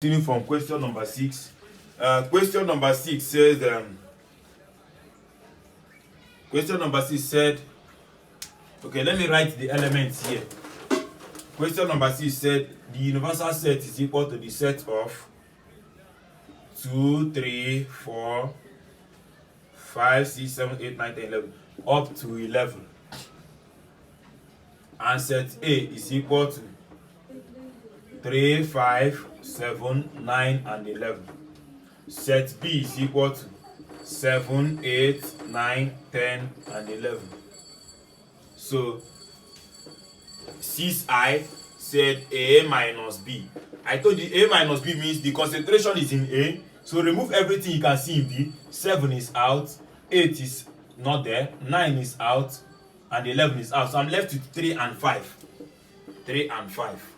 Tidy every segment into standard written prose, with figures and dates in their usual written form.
Continuing from question number 6. Question number 6 says, question number 6 said, okay, let me write the elements here. Question number 6 said, the universal set is equal to the set of 2, 3, 4, 5, 6, 7, 8, 9, 10, 11, up to 11. And set A is equal to 3, 5, 7, 9, and 11. Set B is equal to 7, 8, 9, 10, and 11. So 6I said A minus B. I told you A minus B means the concentration is in A. So remove everything you can see in B. 7 is out, 8 is not there, 9 is out, and 11 is out. So I'm left with 3 and 5. 3 and 5.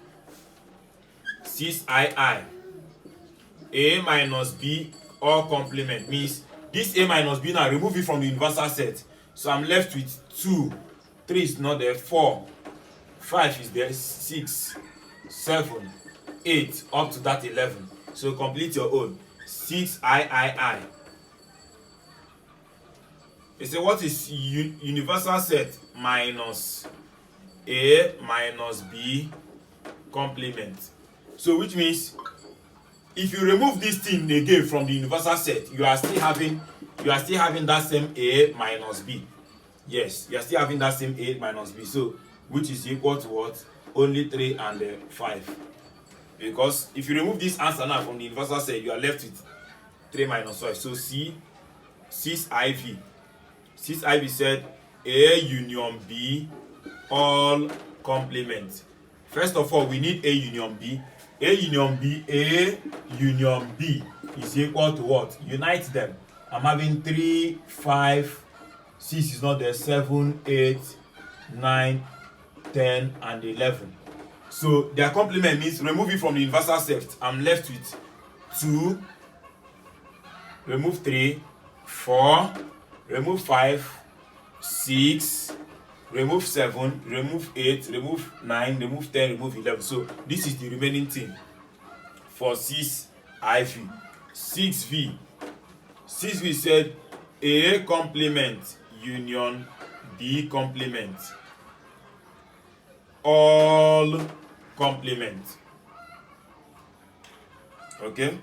6II. A minus B all complement means this A minus B now remove it from the universal set. So I'm left with 2. 3 is not there, 4. 5 is there, 6, 7, 8, up to that 11. So complete your own. 6II. You say what is universal set minus A minus B complement? So which means if you remove this thing again from the universal set, you are still having that same A minus B. Yes, you are still having that same A minus B. So which is equal to what? Only 3 and 5. Because if you remove this answer now from the universal set, you are left with 3 minus 5. So C, 6IV. 6IV said A union B all complement. First of all, we need A union B. A union B is equal to what? Unite them. I'm having 3, 5, 6 is not there, 7, 8, 9, 10, and 11. So their complement means remove it from the universal set. I'm left with 2, remove 3, 4, remove 5, 6, remove 7, remove 8, remove 9, remove 10, remove 11. So this is the remaining thing for 6IV. 6V. 6V said A complement union B complement. All complement. Okay?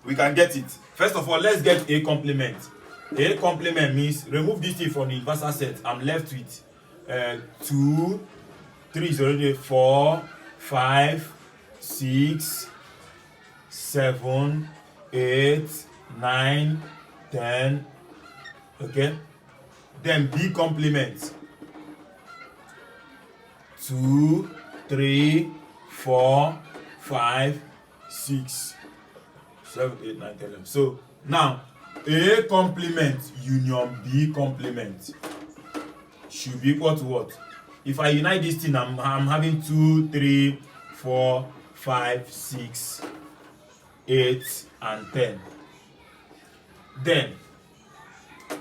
We can get it. First of all, let's get A complement. A complement means remove this thing from the universal set. I'm left with 2, 3 is already 4, 5, 6, 7, 8, 9, 10. Okay? Then B complement. 2, 3, 4, 5, 6, 7, 8, 9, 10, 11. So now A complement union B complement should be equal to what? If I unite this thing, I'm having 2, 3, 4, 5, 6, 8, and 10. Then,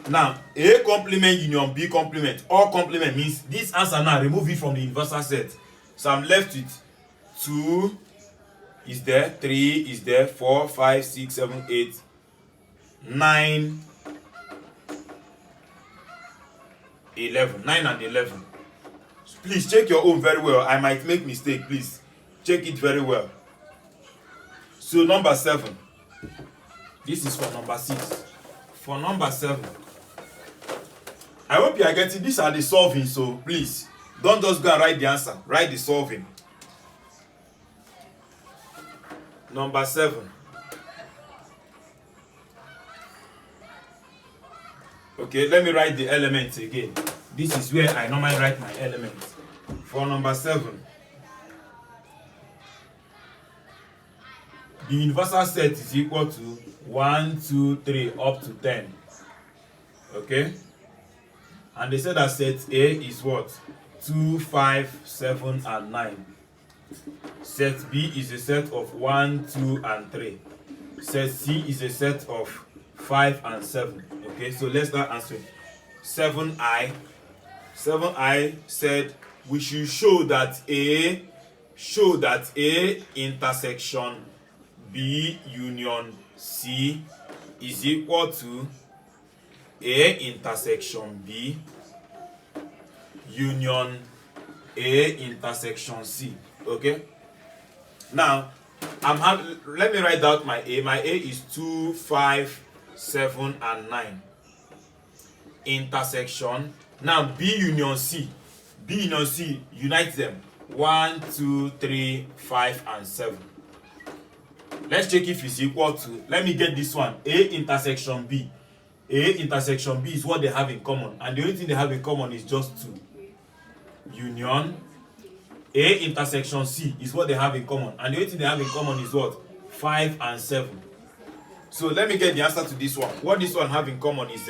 now A complement union B complement, all complement means this answer now remove it from the universal set. So I'm left with 2 is there, 3 is there, 4, 5, 6, 7, 8, 9, 11. 9 and 11. Please check your own very well. I might make mistake. Please check it very well. So number 7. This is for number 6. For number 7, I hope you are getting. These are the solving. So please don't just go and write the answer. Write the solving. Number 7. Okay, let me write the elements again. This is where I normally write my elements. For number 7, the universal set is equal to 1, 2, 3 up to 10. Okay? And they said that set A is what? 2, 5, 7, and 9. Set B is a set of 1, 2, and 3. Set C is a set of 5 and 7. Okay, so let's start answering. 7I said we should show that A show that A intersection B union C is equal to A intersection B union A intersection C. Okay? Now, let me write out my A. My A is 2, 5, 7, and 9. Intersection. Now, B union C. B union C, unite them. 1, 2, 3, 5, and 7. Let's check if it's equal to, let me get this one. A intersection B. A intersection B is what they have in common. And the only thing they have in common is just 2. Union. A intersection C is what they have in common. And the only thing they have in common is what? 5 and 7. So let me get the answer to this one. What this one have in common is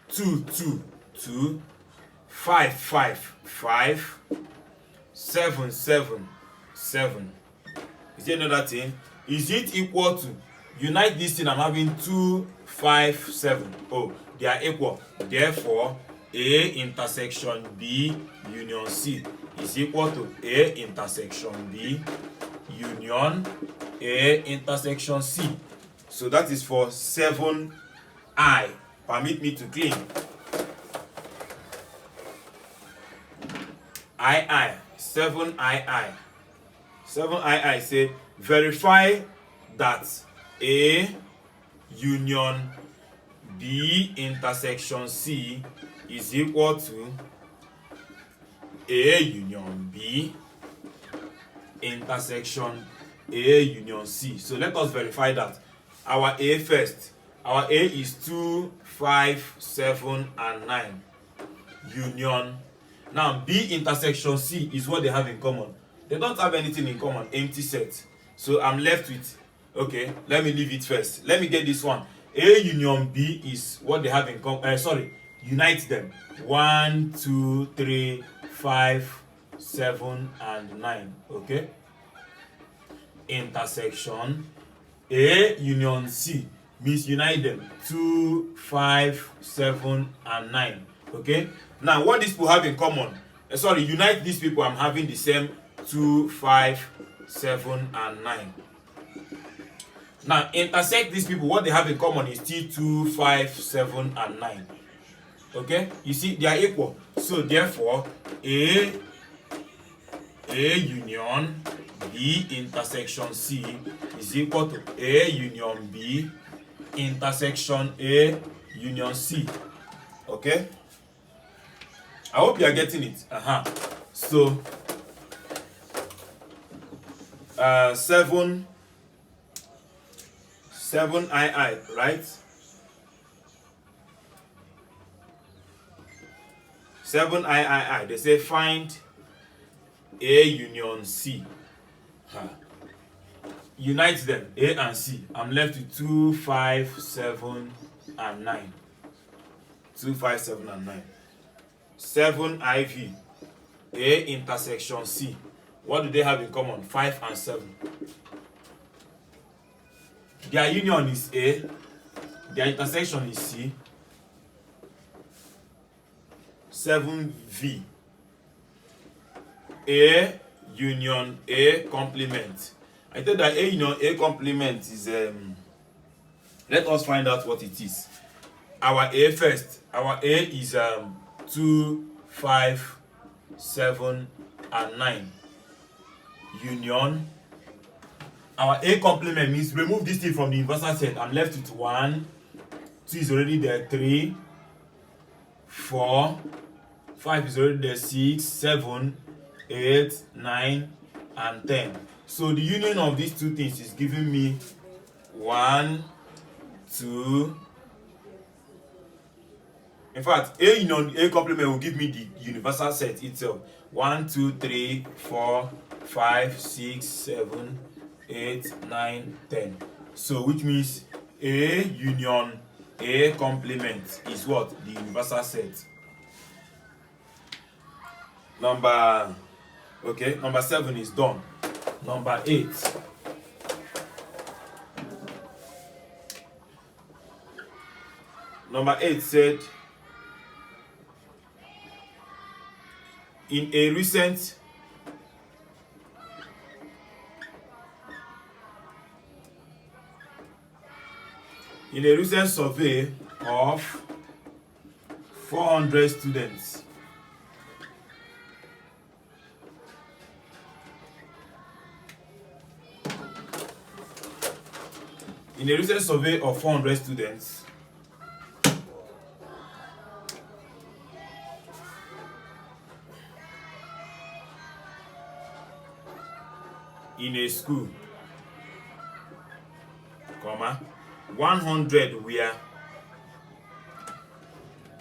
2, 2, 2, 5, 5, 5, 7, 7, 7. Is there another thing? Is it equal to, unite this thing, I'm having 2, 5, 7. Oh, they are equal. Therefore, A intersection B union C is equal to A intersection B union A intersection C. So that is for 7I. Permit me to clean. II, 7II. 7II say verify that A union B intersection C is equal to A union B intersection A union C. So let us verify that. Our A first. Our A is 2, 5, 7, and 9. Union. Now B intersection C is what they have in common. They don't have anything in common. Empty set. So I'm left with, okay, let me leave it first. Let me get this one. A union B is what they have in common. Unite them. 1, 2, 3, 5, 7, and 9. Okay. Intersection A union C means unite them. 2, 5, 7, and 9. Okay. Now what these people have in common? Unite these people. I'm having the same 2, 5, 7, and 9. Now intersect these people. What they have in common is still 2, 5, 7, and 9. Okay, you see they are equal. So therefore, A union B intersection C is equal to A union B intersection A union C. Okay, I hope you are getting it. So 7 II, right? 7 I. They say find A union C. Unite them, A and C. I'm left with 2, 5, 7, and 9. 2, 5, 7, and 9. 7 IV. A intersection C. What do they have in common? 5 and 7. Their union is A. Their intersection is C. 7V. A union A complement. I thought that A union A complement is let us find out what it is. Our A first. Our A is 2, 5, 7, and 9. Union. Our A complement means remove this thing from the universal set. I'm left with 1. 2 is already there. 3, 4, 5 is already there. 6, 7, 8, 9, and 10. So the union of these two things is giving me 1, 2. In fact, A union A complement will give me the universal set itself. 1, 2, 3, 4, 5, 6, 7, 8, 9, 10. So which means A union A complement is what? The universal set. Number 7 is done. Number 8. Number 8 said, in a recent In a recent survey of 400 students, in a recent survey of 400 students, in a school, 100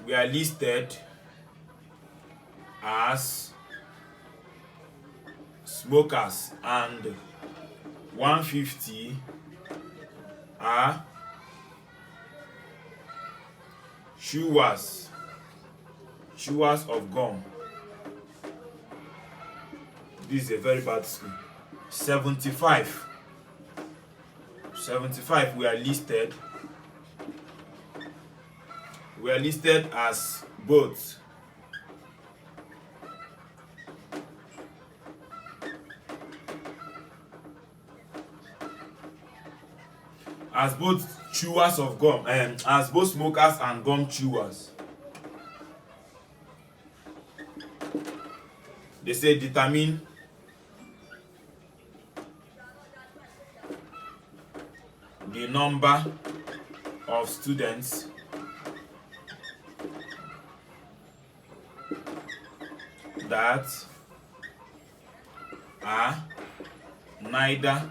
were listed as smokers and 150 are chewers of gum. This is a very bad school. 75 were listed as both chewers of gum and as both smokers and gum chewers. They say determine the number of students that are neither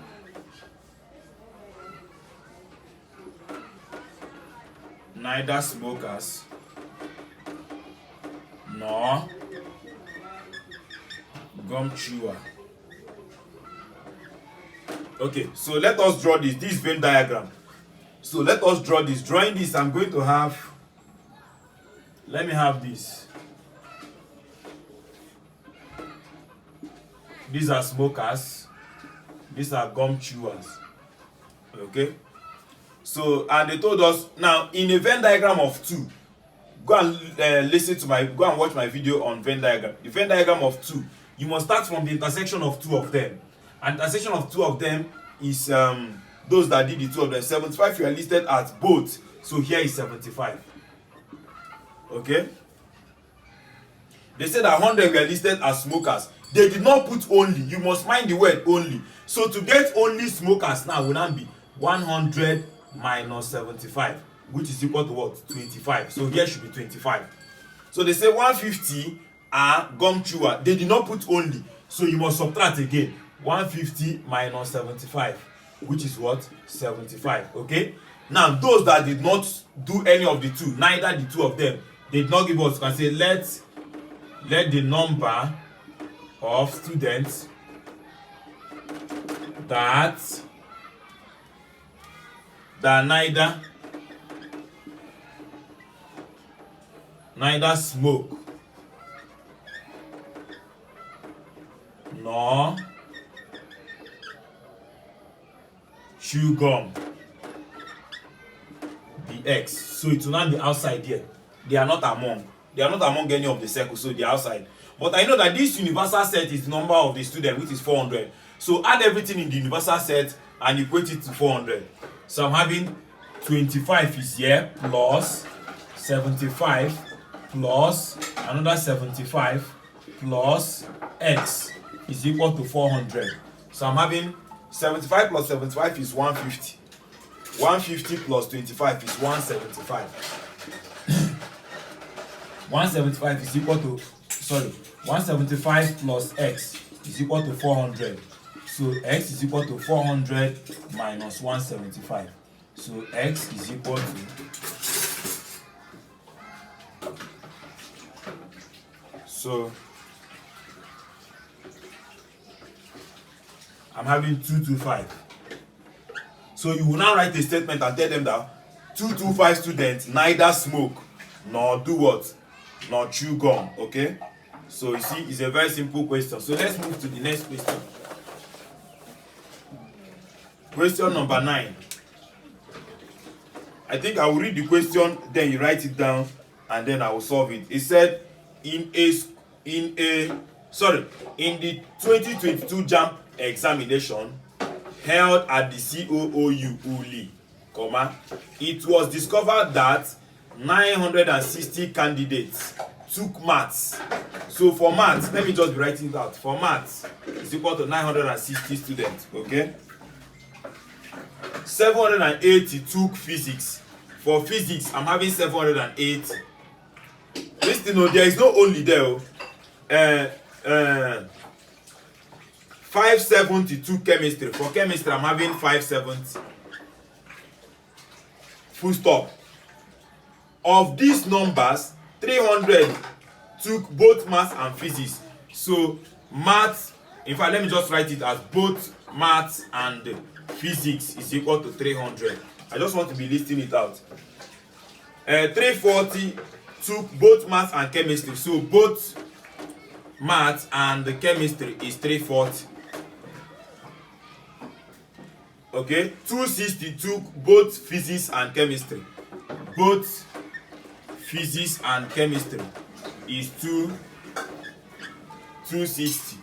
smokers nor gum chewer. Okay, so let us draw this Venn diagram. So let us draw this. Drawing this, I'm going to have, let me have this. These are smokers, these are gum chewers. Okay, so and they told us now in a Venn diagram of 2, go and watch my video on Venn diagram. The Venn diagram of 2, you must start from the intersection of 2 of them, and intersection of 2 of them is those that did the 2 of them. 75 were listed as both, so here is 75. Okay, they said that 100 were listed as smokers. They did not put only. You must mind the word only. So to get only smokers now will now be 100 minus 75, which is equal to what? 25. So here should be 25. So they say 150 are gum chewer. They did not put only, so you must subtract again. 150 minus 75, which is what? 75. Okay, now those that did not do any of the 2, neither the 2 of them, they did not give us, you can say let the number of students that neither smoke nor chew gum be X. So it will not be outside here. They are not among any of the circles, so they are outside. But I know that this universal set is the number of the student, which is 400. So add everything in the universal set and equate it to 400. So I'm having 25 is here plus 75 plus another 75 plus X is equal to 400. So I'm having 75 plus 75 is 150. 150 plus 25 is 175. 175 is equal to, 175 plus X is equal to 400. So X is equal to 400 minus 175. So X is equal to I'm having 225. So you will now write a statement and tell them that 225 students neither smoke nor do what? Nor chew gum. Okay? So you see, it's a very simple question. So let's move to the next question. Question number 9. I think I will read the question, then you write it down, and then I will solve it. It said in the 2022 JAMB examination held at the COOU Uli, comma, it was discovered that 960 candidates took maths. So for maths, let me just be writing it out. For maths, it's equal to 960 students, okay? 780 took physics. For physics, I'm having 780. Listen, there is no only there. 570 took chemistry. For chemistry, I'm having 570. Full stop. Of these numbers, 300 took both maths and physics. So maths, in fact, let me just write it as both maths and physics is equal to 300. I just want to be listing it out. 340 took both maths and chemistry. So both maths and the chemistry is 340. Okay, 260 took both physics and chemistry. Both physics and chemistry is 260.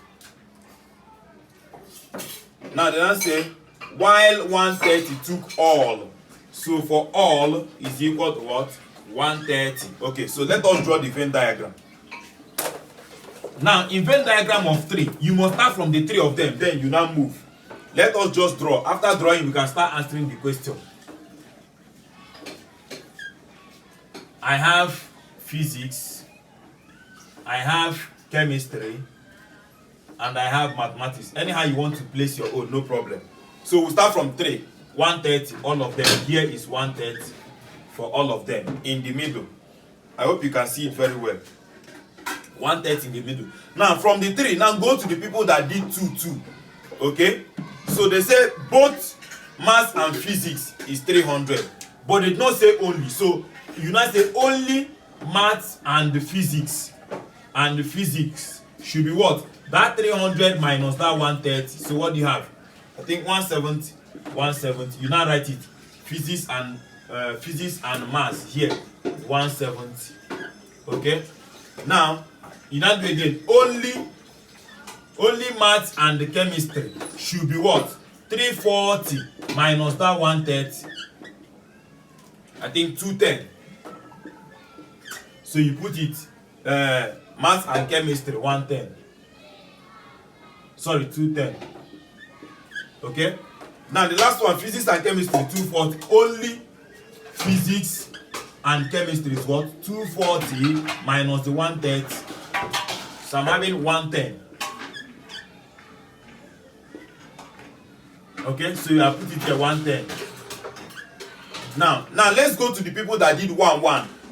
Now they don't say while 130 took all. So for all is equal to what? 130. Okay, so let us draw the Venn diagram. Now in Venn diagram of 3, you must start from the 3 of them, then you now move. Let us just draw. After drawing, we can start answering the question. I have physics, I have chemistry, and I have mathematics. Anyhow you want to place your own, no problem. So we'll start from 3. 130, all of them. Here is 130 for all of them in the middle. I hope you can see it very well. 130 in the middle. Now from the 3, now go to the people that did 2. Okay? So they say both maths and physics is 300, but they did not say only. So you now say only maths and the physics, and the physics should be what? That 300 minus that 130. So what do you have? I think 170. 170. You now write it. Physics and maths here 170. Okay. Now you now do again. Only maths and the chemistry should be what? 340 minus that 130. I think 210. So you put it maths and chemistry 110. Sorry, 210. Okay? Now the last one, physics and chemistry 240. Only physics and chemistry is what? 240 minus the 130. So I'm having 110. Okay, so you have put it here 110. Now let's go to the people that did 1.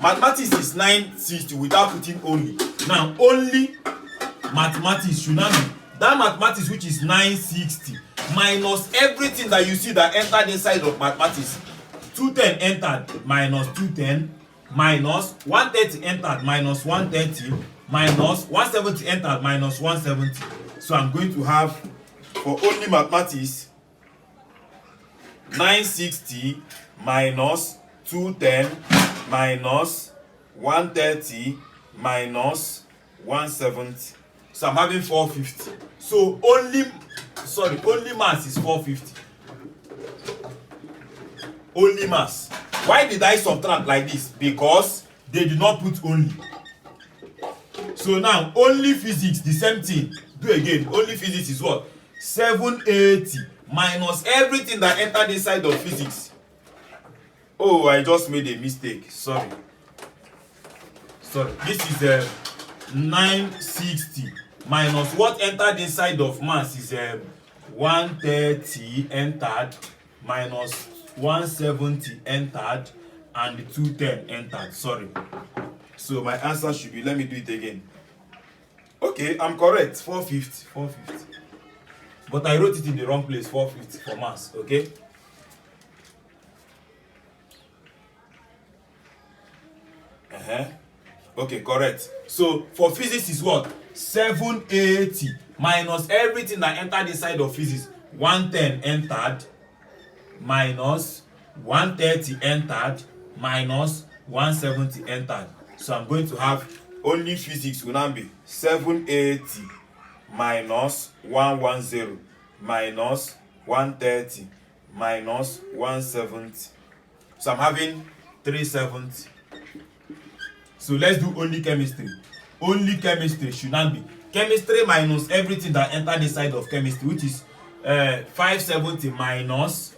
Mathematics is 960 without putting only. Now only mathematics should not be that mathematics which is 960 minus everything that you see that entered inside of mathematics. 210 entered minus 210 minus 130 entered minus 130 minus 170 entered minus 170. So I'm going to have for only mathematics 960 minus 210 minus 130 minus 170. So I'm having 450. So only mass is 450. Only mass. Why did I subtract like this? Because they did not put only. So now only physics, the same thing. Do again. Only physics is what? 780 minus everything that entered inside of physics. Oh, I just made a mistake. Sorry. This is 960 minus what entered inside of mass is 130 entered minus 170 entered and 210 entered. Sorry. So my answer should be, let me do it again. Okay, I'm correct. 450. But I wrote it in the wrong place. 450 for mass. Okay. Okay, correct. So for physics is what? 780 minus everything that entered inside of physics. 110 entered minus 130 entered minus 170 entered. So I'm going to have only physics will now be 780 minus 110 minus 130 minus 170 So I'm having 370. So let's do only chemistry. Only chemistry should not be chemistry minus everything that entered inside of chemistry, which is 570 minus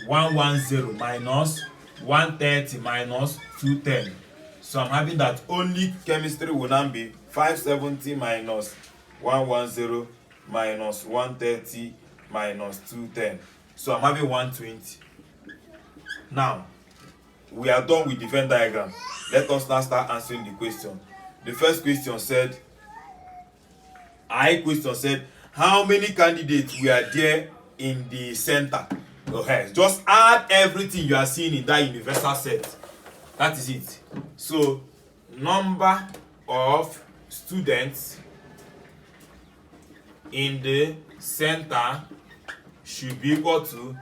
110 minus 130 minus 210. So I'm having that only chemistry will now be 570 minus 110 minus 130 minus 210. So I'm having 120. Now we are done with the Venn diagram. Let us now start answering the question. The first question said, question said, how many candidates were there in the center? Okay, just add everything you are seeing in that universal set. That is it. So number of students in the center should be equal to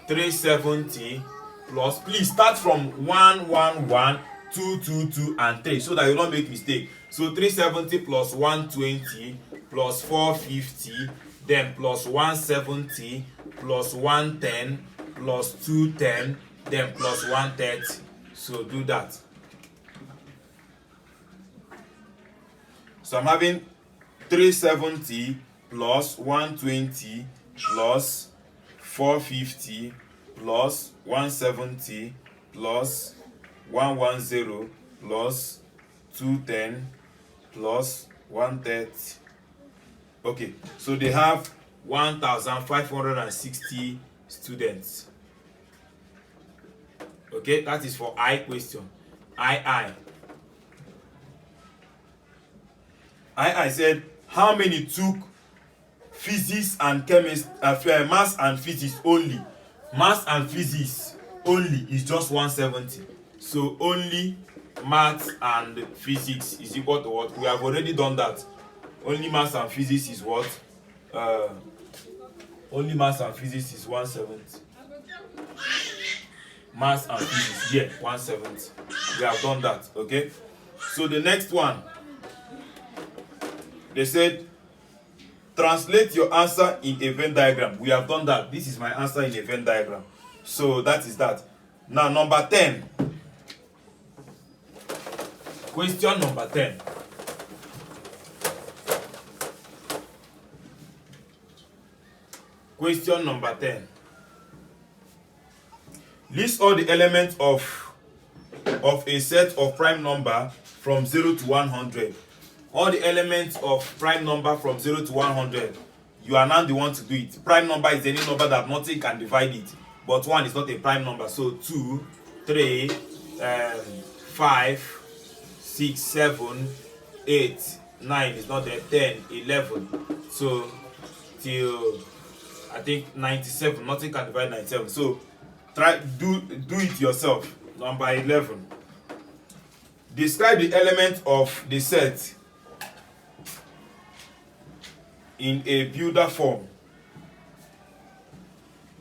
370 plus, please start from 111, 222 and 3 so that you don't make mistake. So 370 plus 120 plus 450, then plus 170 plus 110 plus 210, then plus 130. So do that. So I'm having 370 plus 120 plus 450 plus 170 plus 110 plus 210 plus 130. Okay, so they have 1560 students. Okay, that is for I question. I said, how many took physics and chemistry, maths and physics only? Maths and physics only is just 170. So only maths and physics is equal to what? We have already done that. Only maths and physics is what? Only maths and physics is 170. Maths and physics, yeah, 170. We have done that, okay? So the next one, they said, translate your answer in a Venn diagram. We have done that. This is my answer in a Venn diagram. So that is that. Now number 10. Question number 10. Question number 10. List all the elements of a set of prime number from 0 to 100. All the elements of prime number from 0 to 100. You are now the one to do it. Prime number is any number that nothing can divide it. But 1 is not a prime number. So 2, 3, 5, 6, 7, 8, 9 is not there. 10, 11. So till I think 97. Nothing can divide 97. So try do it yourself. Number 11. Describe the element of the set in a builder form.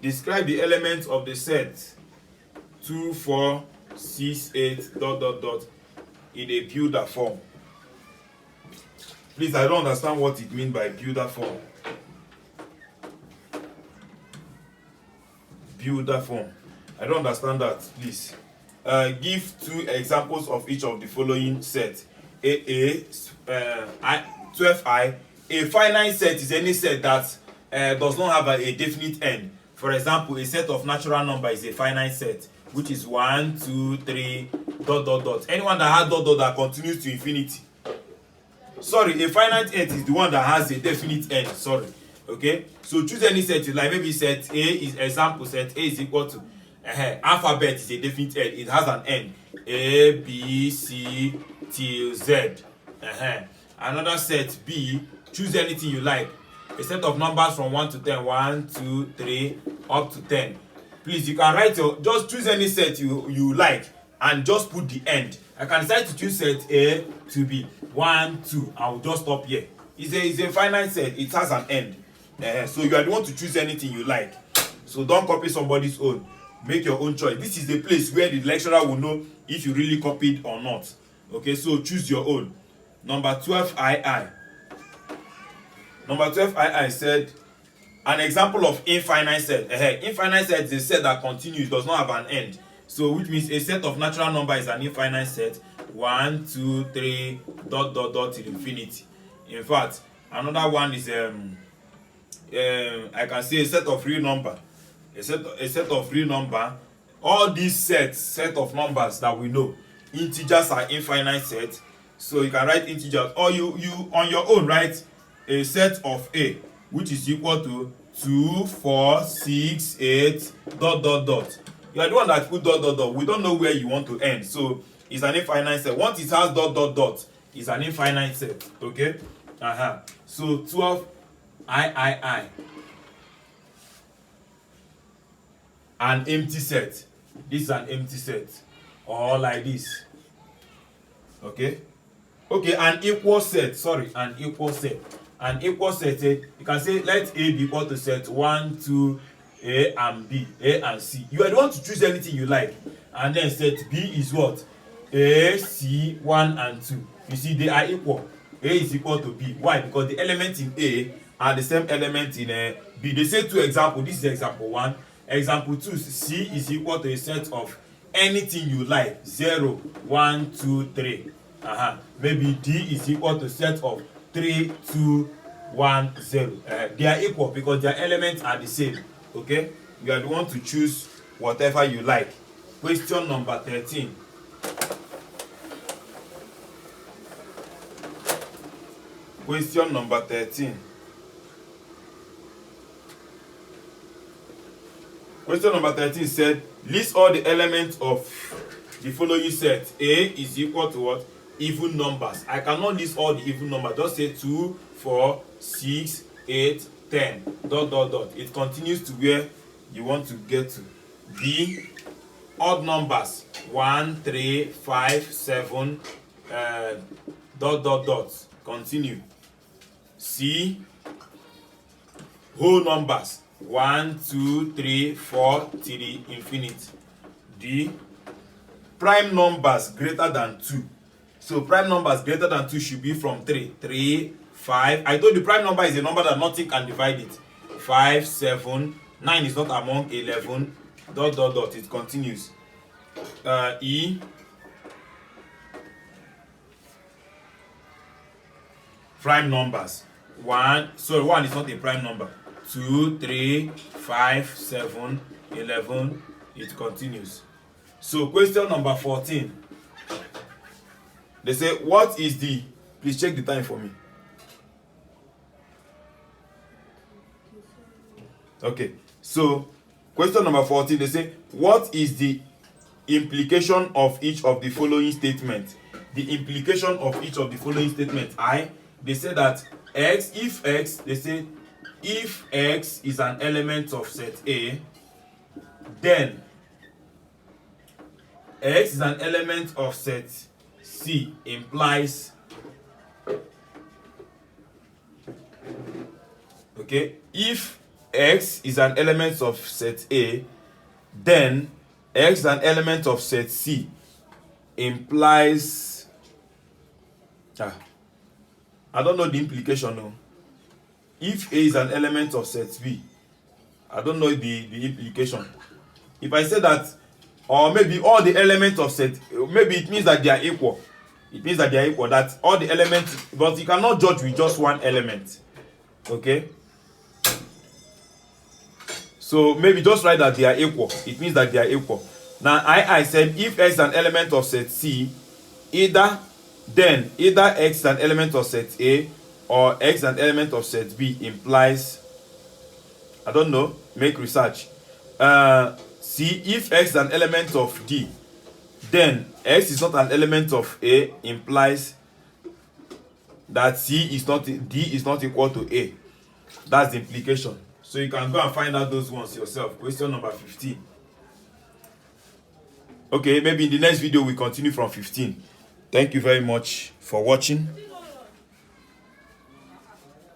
Describe the elements of the set 2, 4, 6, 8 ... in a builder form. Please, I don't understand what it means by builder form. Builder form. I don't understand that, please. Give 2 examples of each of the following sets. 12i. A finite set is any set that does not have a definite end. For example, a set of natural number is a finite set, which is 1, 2, 3, ... Anyone that has ... that continues to infinity. Sorry, a finite set is the one that has a definite end. Sorry. Okay, so choose any set you like. Maybe set A is example set A is equal to alphabet is a definite end. It has an end. A, B, C till Z. Another set B, choose anything you like. A set of numbers from 1 to 10. 1, 2, 3 up to 10. Please, you can write just choose any set you like and just put the end. I can decide to choose set A to be 1, 2. I will just stop here. It's a finite set. It has an end. So you are the one to choose anything you like. So don't copy somebody's own. Make your own choice. This is the place where the lecturer will know if you really copied or not. Okay, so choose your own. Number 12ii. Number 12ii said, an example of infinite set. Infinite set is a set that continues, does not have an end. So which means a set of natural number is an infinite set. 1, 2, 3, dot dot dot till infinity. In fact, another one is I can say a set of real number. A set of real number. All these set of numbers that we know, integers are infinite sets. So you can write integers, or you on your own write a set of A, which is equal to 2, 4, 6, 8, dot dot dot. You are the one that put dot dot dot. We don't know where you want to end, so it's an infinite set. Once it has dot dot dot, it's an infinite set. Okay. So 12 I an empty set. This is an empty set, or like this. Okay, an equal set. Sorry, an equal set. An equal set, you can say let A be equal to set 1, 2, A and B, A and C. You are the one to choose anything you like, and then set B is what? A, C, 1 and 2. You see, they are equal. A is equal to B. Why? Because the elements in A are the same element in B. They say 2 examples. This is example 1. Example 2, C is equal to a set of anything you like. 0, 1, 2, 3. Maybe D is equal to a set of 3, 2, 1, 0. They are equal because their elements are the same. Okay? You are the one to choose whatever you like. Question number 13. Question number 13. Question number 13 said, list all the elements of the following set. A is equal to what? Even numbers. I cannot list all the even numbers. Just say 2, 4, 6, 8, 10. Dot dot dot. It continues to where you want to get to. B, odd numbers. 1, 3, 5, 7, dot dot dot. Continue. C, whole numbers. 1, 2, 3, 4 till the infinity. D, prime numbers greater than 2. So prime numbers greater than 2 should be from 3. 3, 5. I told you prime number is a number that nothing can divide it. 5, 7, 9 is not among 11. Dot dot dot. It continues. E, prime numbers. 1 is not a prime number. 2, 3, 5, 7, 11. It continues. So question number 14. They say, what is the, please check the time for me. Okay, so question number 14, they say, what is the implication of each of the following statements? The implication of each of the following statements. They say that X, they say, if X is an element of set A, then X is an element of set C implies, okay, if X is an element of set A, then X is an element of set C implies, I don't know the implication no. If A is an element of set B, I don't know the implication. If I say that, or maybe all the elements of set, maybe it means that they are equal. It means that they are equal, that all the elements, but you cannot judge with just one element. Okay? So maybe just write that they are equal. It means that they are equal. Now I said if X is an element of set C, either X is an element of set A or X is an element of set B implies, I don't know, make research. C, if X is an element of D, then X is not an element of A implies that D is not equal to A. That's the implication. So you can go and find out those ones yourself. Question number 15. Okay, maybe in the next video we continue from 15. Thank you very much for watching.